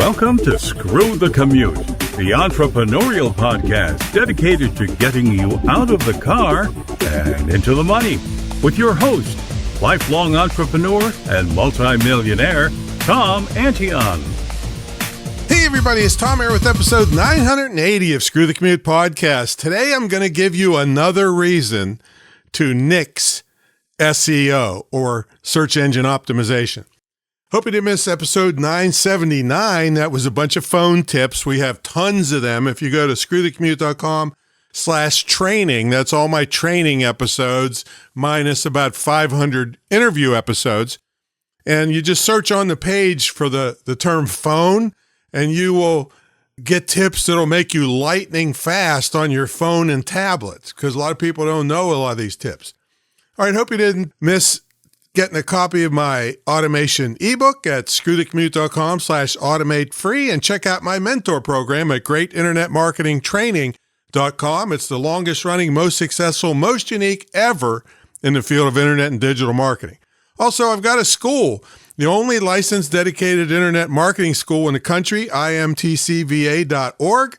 Welcome to Screw the Commute, the entrepreneurial podcast dedicated to getting you out of the car and into the money. With your host, lifelong entrepreneur and multimillionaire, Tom Antion. Hey everybody, it's Tom here with episode 980 of Screw the Commute podcast. Today I'm going to give you another reason to Nix SEO, or search engine optimization. Hope you didn't miss episode 979. That was a bunch of phone tips. We have tons of them. If you go to screwthecommute.com/training, that's all my training episodes, minus about 500 interview episodes. And you just search on the page for the term phone, and you will get tips that'll make you lightning fast on your phone and tablets, because a lot of people don't know a lot of these tips. All right, hope you didn't miss getting a copy of my automation ebook at screwthecommute.com/automate free, and check out my mentor program at greatinternetmarketingtraining.com. It's the longest running, most successful, most unique ever in the field of internet and digital marketing. Also, I've got a school, the only licensed dedicated internet marketing school in the country, imtcva.org,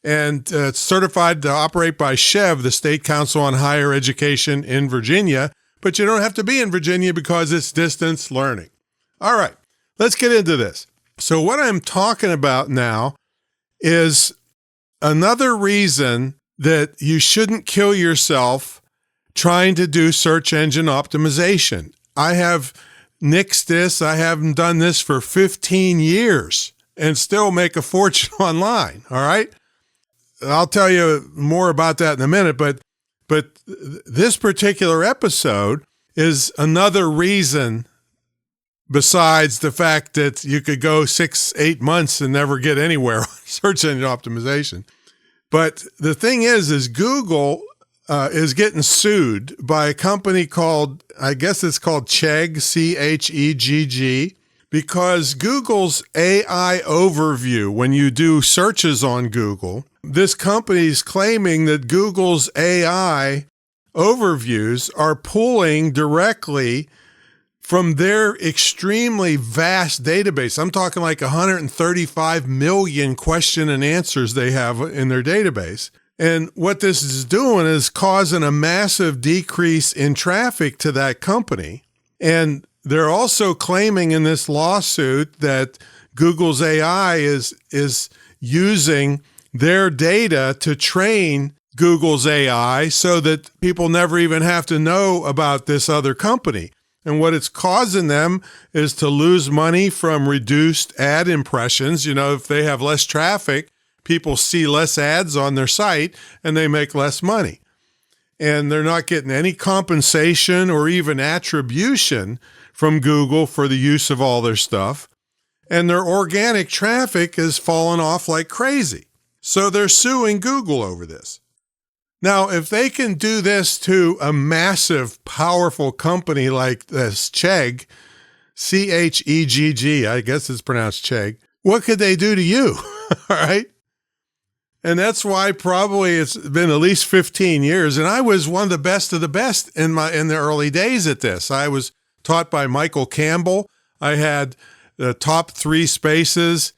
and it's certified to operate by SHEV, the State Council on Higher Education in Virginia. But you don't have to be in Virginia because it's distance learning. All right, let's get into this. So what I'm talking about now is another reason that you shouldn't kill yourself trying to do search engine optimization. I have nixed this. I haven't done this for 15 years and still make a fortune online. All right. I'll tell you more about that in a minute, but this particular episode is another reason, besides the fact that you could go 6-8 months and never get anywhere on search engine optimization. But the thing is Google is getting sued by a company called, I guess it's called Chegg, C-H-E-G-G, because Google's AI overview, when you do searches on Google, this company's claiming that Google's AI overviews are pulling directly from their extremely vast database. I'm talking like 135 million question and answers they have in their database. And what this is doing is causing a massive decrease in traffic to that company. And they're also claiming in this lawsuit that Google's AI is using their data to train Google's AI so that people never even have to know about this other company. And what it's causing them is to lose money from reduced ad impressions. You know, if they have less traffic, people see less ads on their site and they make less money. And they're not getting any compensation or even attribution from Google for the use of all their stuff. And their organic traffic has fallen off like crazy. So they're suing Google over this. Now, if they can do this to a massive, powerful company like this Chegg, C-H-E-G-G, I guess it's pronounced Chegg, what could they do to you? All right. And that's why probably it's been at least 15 years. And I was one of the best in the early days at this. I was taught by Michael Campbell. I had the top 3 spaces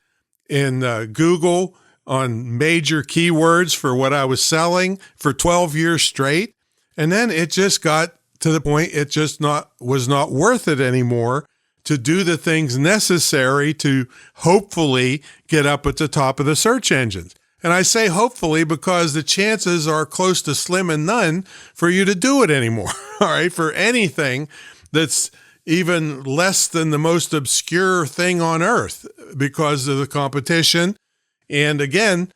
in Google on major keywords for what I was selling for 12 years straight. And then it just got to the point it just was not worth it anymore to do the things necessary to hopefully get up at the top of the search engines. And I say hopefully because the chances are close to slim and none for you to do it anymore. All right, for anything that's even less than the most obscure thing on earth because of the competition. And again,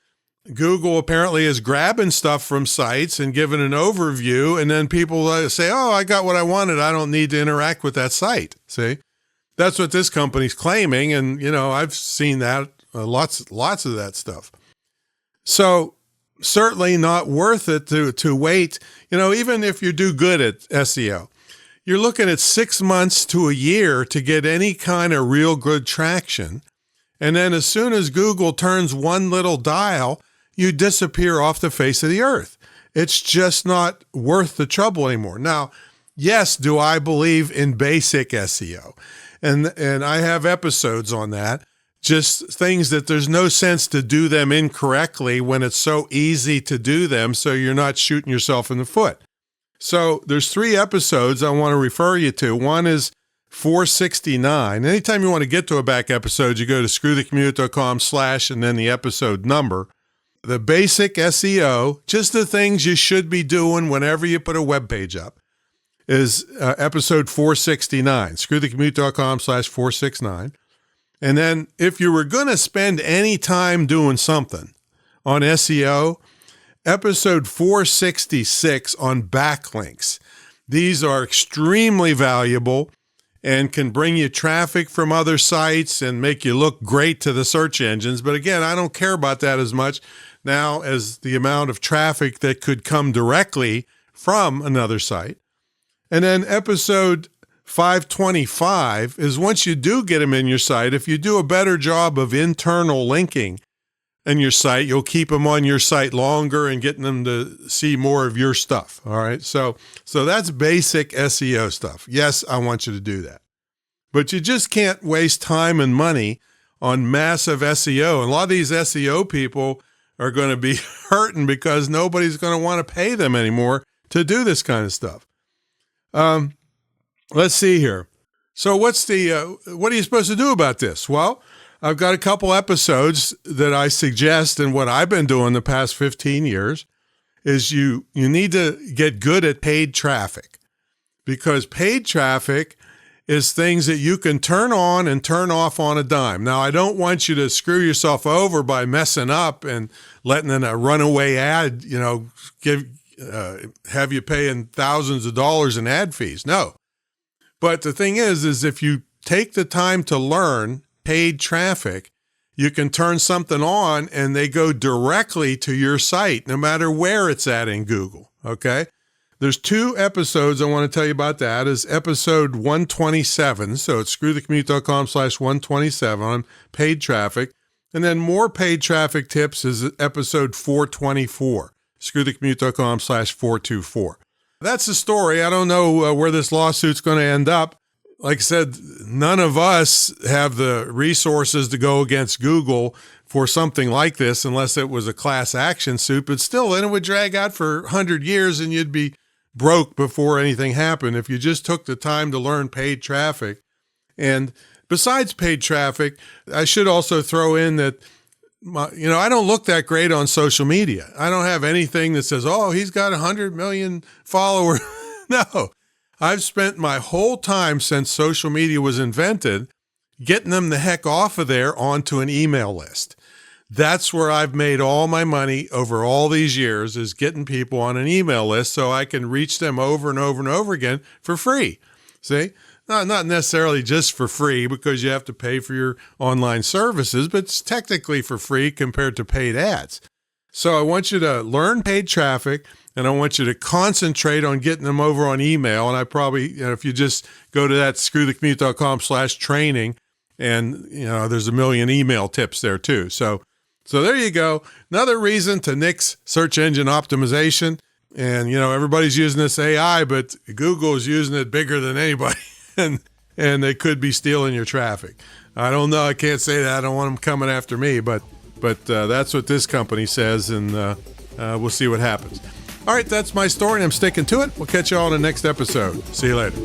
Google apparently is grabbing stuff from sites and giving an overview, and then people say, oh, I got what I wanted. I don't need to interact with that site. See, that's what this company's claiming. And, you know, I've seen that, lots of that stuff. So certainly not worth it to wait. You know, even if you do good at SEO, you're looking at 6 months to a year to get any kind of real good traction. And then as soon as Google turns one little dial, you disappear off the face of the earth. It's just not worth the trouble anymore. Now, yes, do I believe in basic SEO? And I have episodes on that. just things that there's no sense to do them incorrectly when it's so easy to do them, so you're not shooting yourself in the foot. So there's 3 episodes I want to refer you to. One is 469. Anytime you want to get to a back episode, you go to screwthecommute.com/ and then the episode number. The basic SEO, just the things you should be doing whenever you put a web page up, is episode 469, screwthecommute.com/469. And then if you were going to spend any time doing something on SEO, episode 466 on backlinks. These are extremely valuable and can bring you traffic from other sites and make you look great to the search engines. But again, I don't care about that as much now as the amount of traffic that could come directly from another site. And then episode 525 is once you do get them in your site, if you do a better job of internal linking in your site, you'll keep them on your site longer and getting them to see more of your stuff. All right. So that's basic SEO stuff. Yes, I want you to do that. But you just can't waste time and money on massive SEO. And a lot of these SEO people are going to be hurting because nobody's going to want to pay them anymore to do this kind of stuff. Let's see here. So what are you supposed to do about this? Well, I've got a couple episodes that I suggest, and what I've been doing the past 15 years is you need to get good at paid traffic, because paid traffic is things that you can turn on and turn off on a dime. Now, I don't want you to screw yourself over by messing up and letting in a runaway ad, have you paying thousands of dollars in ad fees. No. But the thing is if you take the time to learn paid traffic, you can turn something on and they go directly to your site, no matter where it's at in Google. Okay. There's 2 episodes I want to tell you about. That is episode 127. So it's screwthecommute.com/127 on paid traffic. And then more paid traffic tips is episode 424, screwthecommute.com/424. That's the story. I don't know where this lawsuit's going to end up. Like I said, none of us have the resources to go against Google for something like this unless it was a class action suit. But still, then it would drag out for 100 years and you'd be broke before anything happened if you just took the time to learn paid traffic. And besides paid traffic, I should also throw in that I don't look that great on social media. I don't have anything that says, oh, he's got 100 million followers. No, I've spent my whole time since social media was invented getting them the heck off of there onto an email list. That's where I've made all my money over all these years, is getting people on an email list so I can reach them over and over and over again for free. See? Not necessarily just for free, because you have to pay for your online services, but it's technically for free compared to paid ads. So I want you to learn paid traffic, and I want you to concentrate on getting them over on email. And I probably, if you just go to that screwthecommute.com/training, and there's a million email tips there too. So there you go. Another reason to nix search engine optimization. And everybody's using this AI, but Google is using it bigger than anybody. And they could be stealing your traffic. I don't know. I can't say that. I don't want them coming after me, but that's what this company says, and we'll see what happens. All right, that's my story, and I'm sticking to it. We'll catch you all in the next episode. See you later.